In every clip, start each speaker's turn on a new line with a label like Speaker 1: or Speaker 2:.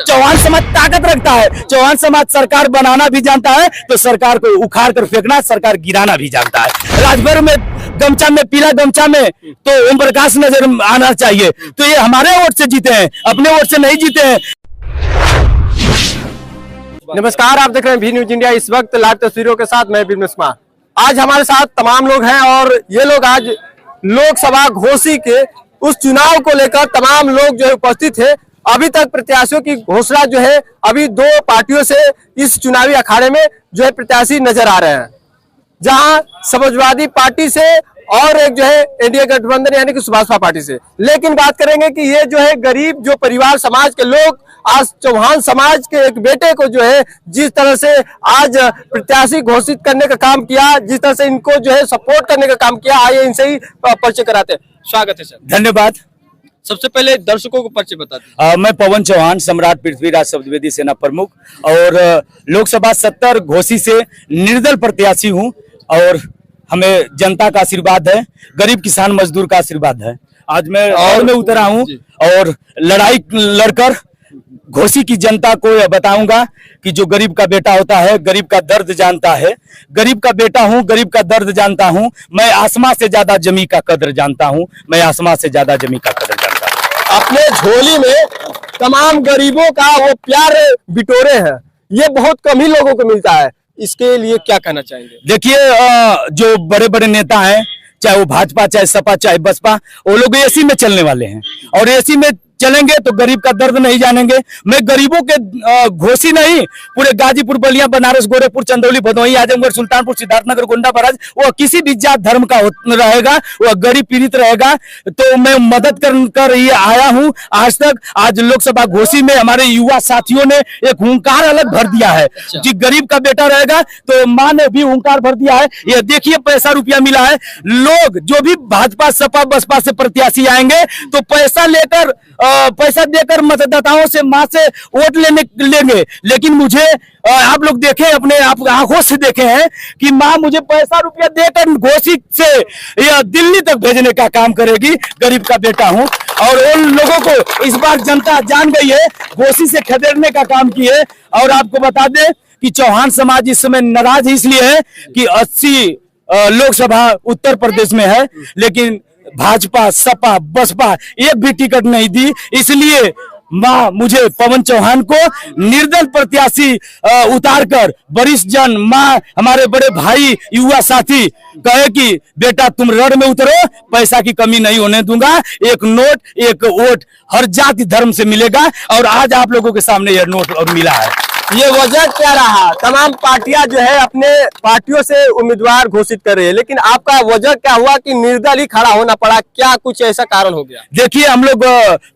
Speaker 1: चौहान समाज ताकत रखता है। चौहान समाज सरकार बनाना भी जानता है तो सरकार को उखाड़ कर फेंकना, सरकार गिराना भी जानता है। राजभर में गमछा में, पीला गमछा में तो ओम प्रकाश नजर आना चाहिए। तो ये हमारे वोट से जीते हैं, अपने वोट से नहीं जीते हैं।
Speaker 2: नमस्कार, आप देख रहे हैं भी न्यूज इंडिया। इस वक्त लाइव तस्वीरों के साथ मैं विपिन कुमार। आज हमारे साथ तमाम लोग हैं और ये लोग आज लोकसभा घोषी के उस चुनाव को लेकर तमाम लोग जो है उपस्थित है। अभी तक प्रत्याशियों की घोषणा जो है, अभी दो पार्टियों से इस चुनावी अखाड़े में जो है प्रत्याशी नजर आ रहे हैं, जहां समाजवादी पार्टी से और एक जो है एनडीए गठबंधन यानी कि सुभाषपा पार्टी से। लेकिन बात करेंगे कि ये जो है गरीब जो परिवार समाज के लोग आज चौहान समाज के एक बेटे को जो है जिस तरह से आज प्रत्याशी घोषित करने का काम किया, जिस तरह से इनको जो है सपोर्ट करने का काम किया, आइए इनसे ही परिचय कराते हैं। स्वागत है सर।
Speaker 1: धन्यवाद।
Speaker 2: सबसे पहले दर्शकों को परिचय बताते
Speaker 1: मैं पवन चौहान, सम्राट पृथ्वीराज शब्दवेदी सेना प्रमुख और लोकसभा 70 घोषी से निर्दल प्रत्याशी हूं और हमें जनता का आशीर्वाद है, गरीब किसान मजदूर का आशीर्वाद है। आज मैं और में उतरा हूं और लड़ाई लड़कर घोषी की जनता को यह बताऊंगा कि जो गरीब का बेटा होता है, गरीब का दर्द जानता है। गरीब का बेटा हूं, गरीब का दर्द जानता हूं। मैं आसमां से ज्यादा जमी का कदर जानता हूं। मैं आसमां से ज्यादा जमी का कदर जानता हूं।
Speaker 2: अपने झोली में तमाम गरीबों का वो प्यार बिटोरे हैं, ये बहुत कम ही लोगों को मिलता है। इसके लिए क्या कहना चाहेंगे?
Speaker 1: देखिए, जो बड़े बड़े नेता हैं, चाहे वो भाजपा, चाहे सपा, चाहे बसपा, वो लोग एसी में चलने वाले हैं और एसी में चलेंगे तो गरीब का दर्द नहीं जानेंगे। मैं गरीबों के घोषी नहीं, पूरे गाजीपुर, बलिया, बनारस, गोरखपुर, चंदौली, भदोही, आजमगढ़, सुल्तानपुर, सिद्धार्थनगर, गोंडा, बराज, वो किसी भी जात धर्म का रहेगा, वो गरीब पीड़ित रहेगा। तो मैं मदद कर ये आया हूं। आज तक आज लोकसभा घोषी में हमारे युवा साथियों ने एक हुंकार अलग भर दिया है कि गरीब का बेटा रहेगा, तो माँ ने भी हुंकार भर दिया है। ये देखिए, पैसा रुपया मिला है। लोग जो भी भाजपा, सपा, बसपा से प्रत्याशी आएंगे तो पैसा देकर मतदाताओं से, मां से वोट लेंगे। लेकिन मुझे आप लोग देखें, अपने आप आंखों से देखे हैं कि मां मुझे पैसा रुपया देकर घोषित से या दिल्ली तक भेजने का काम करेगी। गरीब का बेटा हूं और उन लोगों को इस बार जनता जान गई है, घोषी से खदेड़ने का काम किए। और आपको बता दें कि चौहान समाज इस समय नाराज इसलिए है कि 80 लोकसभा उत्तर प्रदेश में है, लेकिन भाजपा, सपा, बसपा एक भी टिकट नहीं दी। इसलिए मां मुझे पवन चौहान को निर्दल प्रत्याशी उतारकर वरिष्ठ जन, मां, हमारे बड़े भाई, युवा साथी कहे कि बेटा तुम रण में उतरो, पैसा की कमी नहीं होने दूंगा। एक नोट, एक वोट हर जाति धर्म से मिलेगा और आज आप लोगों के सामने यह नोट और मिला है।
Speaker 2: ये वजह क्या रहा? तमाम पार्टियां जो है अपने पार्टियों से उम्मीदवार घोषित कर रही है, लेकिन आपका वजह क्या हुआ कि निर्दल ही खड़ा होना पड़ा? क्या कुछ ऐसा कारण हो गया?
Speaker 1: देखिए, हम लोग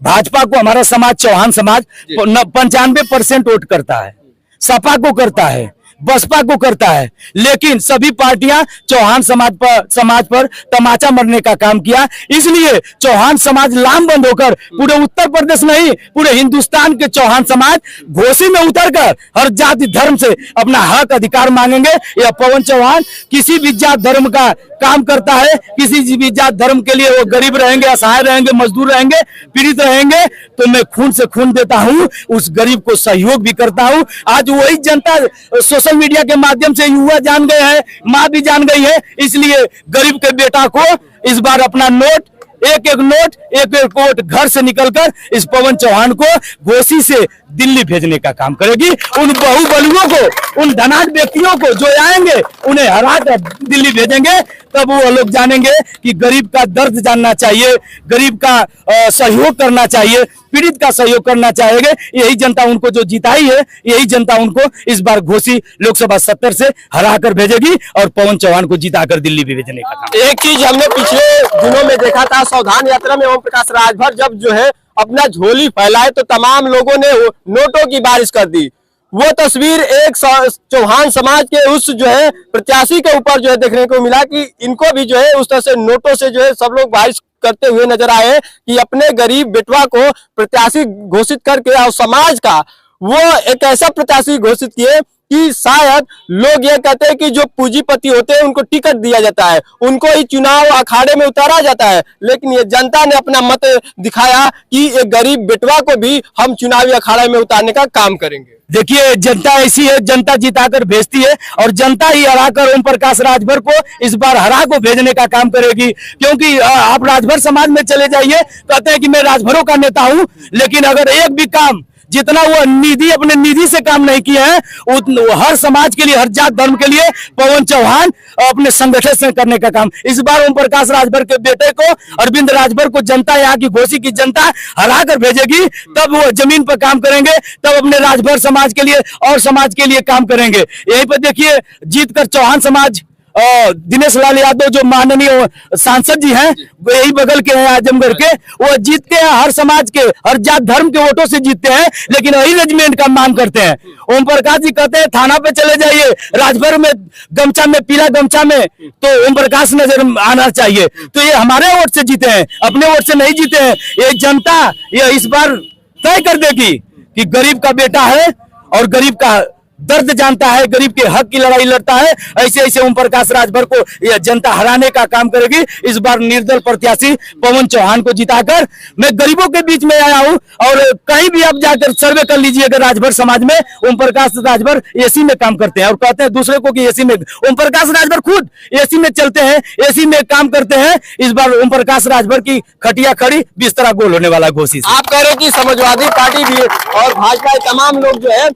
Speaker 1: भाजपा को, हमारा समाज, चौहान समाज 95% वोट करता है, सपा को करता है, बसपा को करता है, लेकिन सभी पार्टियां चौहान समाज पर तमाचा मरने का काम किया। इसलिए चौहान समाज लामबंद होकर पूरे उत्तर प्रदेश नहीं, पूरे हिंदुस्तान के चौहान समाज घोषी में उतरकर हर जाति धर्म से अपना हक अधिकार मांगेंगे। यह पवन चौहान किसी भी जात धर्म का काम करता है, किसी भी जात धर्म के लिए वो गरीब रहेंगे, असहाय रहेंगे, मजदूर रहेंगे, पीड़ित रहेंगे, तो मैं खून से खून देता हूं, उस गरीब को सहयोग भी करता हूं। आज वही जनता सोशल मीडिया के माध्यम से युवा जान गए हैं, मां भी जान गई है। इसलिए गरीब के बेटा को इस बार अपना नोट, एक एक नोट, एक एक वोट घर से निकलकर इस पवन चौहान को घोषी से दिल्ली भेजने का काम करेगी। उन बाहुबलियों को, उन धनाढ्य व्यक्तियों को जो आएंगे उन्हें हरा कर दिल्ली भेजेंगे। तब वो लोग जानेंगे कि गरीब का दर्द जानना चाहिए, गरीब का सहयोग करना चाहिए, पीड़ित का सहयोग करना चाहेंगे। यही जनता उनको जो जिताई है, यही जनता उनको इस बार घोषी लोकसभा 70 से हरा कर भेजेगी और पवन चौहान को जिताकर दिल्ली भी भेजने का काम।
Speaker 2: एक चीज हमने पिछले दिनों में देखा था, सावधान यात्रा में ओम प्रकाश राजभर जब जो है अपना झोली फैलाए तो तमाम लोगों ने नोटों की बारिश कर दी। वो तस्वीर एक चौहान समाज के उस जो है प्रत्याशी के ऊपर जो है देखने को मिला कि इनको भी जो है उस तरह से नोटों से जो है सब लोग बारिश करते हुए नजर आए कि अपने गरीब बेटवा को प्रत्याशी घोषित करके और समाज का वो एक ऐसा प्रत्याशी घोषित किए कि शायद लोग ये कहते हैं कि जो पूंजीपति होते हैं उनको टिकट दिया जाता है, उनको ही चुनाव अखाड़े में उतारा जाता है, लेकिन ये जनता ने अपना मत दिखाया कि एक गरीब बेटवा को भी हम चुनावी अखाड़े में उतारने का काम करेंगे।
Speaker 1: देखिए जनता ऐसी है, जनता जिताकर भेजती है और जनता ही हराकर ओम प्रकाश राजभर को इस बार हरा को भेजने का काम करेगी। क्योंकि आप राजभर समाज में चले जाइए, कहते हैं कि मैं राजभरों का नेता हूं, लेकिन अगर एक भी काम जितना वो निधि अपने निधि से काम नहीं किए हैं हर समाज के लिए, हर जात धर्म के लिए पवन चौहान अपने संगठन से करने का काम। इस बार ओम प्रकाश राजभर के बेटे को, अरविंद राजभर को जनता, यहाँ की घोसी की जनता हरा कर भेजेगी, तब वो जमीन पर काम करेंगे, तब अपने राजभर समाज के लिए और समाज के लिए काम करेंगे। यहीं पर देखिए जीत कर चौहान समाज, दिनेश लाल यादव जो माननीय सांसद जी हैं, वो यही बगल के हैं आजमगढ़ के, वो जीतते हैं हर समाज के, हर जात धर्म के वोटों से जीतते हैं, लेकिन वही रेजिमेंट का मांग करते हैं। ओम प्रकाश जी कहते हैं थाना पे चले जाइए, राजभर में गमछा में, पीला गमछा में तो ओम प्रकाश नजर आना चाहिए। तो ये हमारे वोट से जीते हैं, अपने वोट से नहीं जीते हैं। ये जनता ये इस बार तय कर देगी कि गरीब का बेटा है और गरीब का दर्द जानता है, गरीब के हक की लड़ाई लड़ता है। ऐसे ऐसे ओम प्रकाश राजभर को यह जनता हराने का काम करेगी। इस बार निर्दल प्रत्याशी पवन चौहान को जिताकर मैं गरीबों के बीच में आया हूं, और कहीं भी आप जाकर सर्वे कर लीजिएगा राजभर समाज में, ओम प्रकाश राजभर एसी में काम करते हैं और कहते हैं दूसरे को कि एसी में। ओम प्रकाश राजभर खुद एसी में चलते हैं, एसी में काम करते हैं। इस बार ओम प्रकाश राजभर की खटिया खड़ी, बिस्तरा गोल होने वाला घोषित।
Speaker 2: आप कह रहे हैं कि समाजवादी पार्टी भी और भाजपा तमाम लोग जो है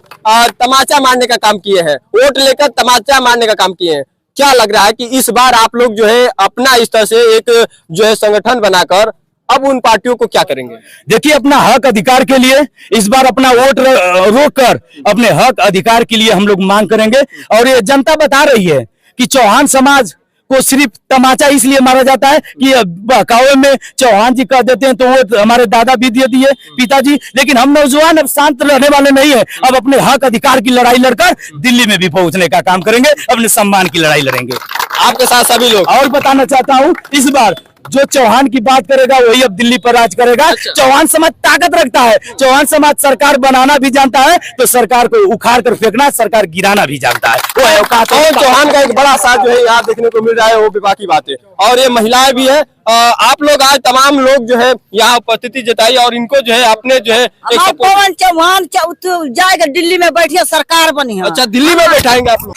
Speaker 2: तमाचा मारने का काम किए हैं, वोट लेकर तमाचा मारने का काम किए हैं। क्या लग रहा है कि इस बार आप लोग जो है अपना इस तरह से एक जो है संगठन बनाकर अब उन पार्टियों को क्या करेंगे?
Speaker 1: देखिए अपना हक अधिकार के लिए इस बार अपना वोट रोककर अपने हक अधिकार के लिए हम लोग मांग करेंगे। और ये जनता बता रही है कि चौहान समाज को सिर्फ तमाचा इसलिए मारा जाता है कि बहकावे में चौहान जी कह देते हैं तो वो हमारे दादा भी दे दिए, पिताजी, लेकिन हम नौजवान अब शांत रहने वाले नहीं है। अब अपने हक अधिकार की लड़ाई लड़कर दिल्ली में भी पहुंचने का काम करेंगे, अपने सम्मान की लड़ाई लड़ेंगे।
Speaker 2: आपके साथ सभी लोग।
Speaker 1: और बताना चाहता हूं इस बार जो चौहान की बात करेगा वही अब दिल्ली पर राज करेगा।
Speaker 2: अच्छा।
Speaker 1: चौहान समाज ताकत रखता है, चौहान समाज सरकार बनाना भी जानता है, तो सरकार को उखाड़ कर फेंकना, सरकार गिराना भी जानता है। वो है औकात।
Speaker 2: चौहान का एक बड़ा साथ जो है यहाँ देखने को मिल रहा है, वो भी बाकी बात है। और ये महिलाएं भी है, आप लोग आज तमाम लोग जो है यहाँ उपस्थिति जताई और इनको जो है अपने जो है
Speaker 3: पवन चौहान जाएगा दिल्ली में बैठिए, सरकार बनी है।
Speaker 2: अच्छा दिल्ली में बैठाएंगे आप लोग?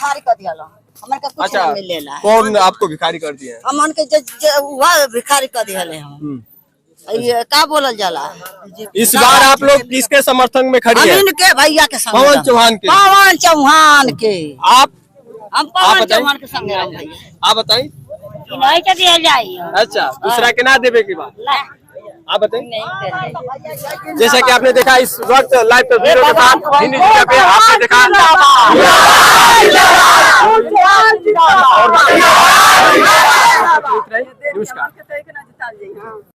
Speaker 3: अच्छा
Speaker 2: कौन आपको भिखारी कर दिए?
Speaker 3: हमन के भिखारी कर दिया ये का बोलल जाला।
Speaker 2: इस बार आप लोग किसके समर्थन में खड़ी हैं?
Speaker 3: के भैया के संग,
Speaker 2: पवन चौहान के।
Speaker 3: पवन चौहान के।
Speaker 2: आप?
Speaker 3: हम पवन चौहान के संग भैया।
Speaker 2: आप बताइए।
Speaker 3: नहीं तो दिया जाई।
Speaker 2: अच्छा दूसरा के ना देवे की बात आप बताइए। जैसा कि आपने देखा इस वक्त लाइव तस्वीरों के साथ हिंदी जगह पे आपने देखा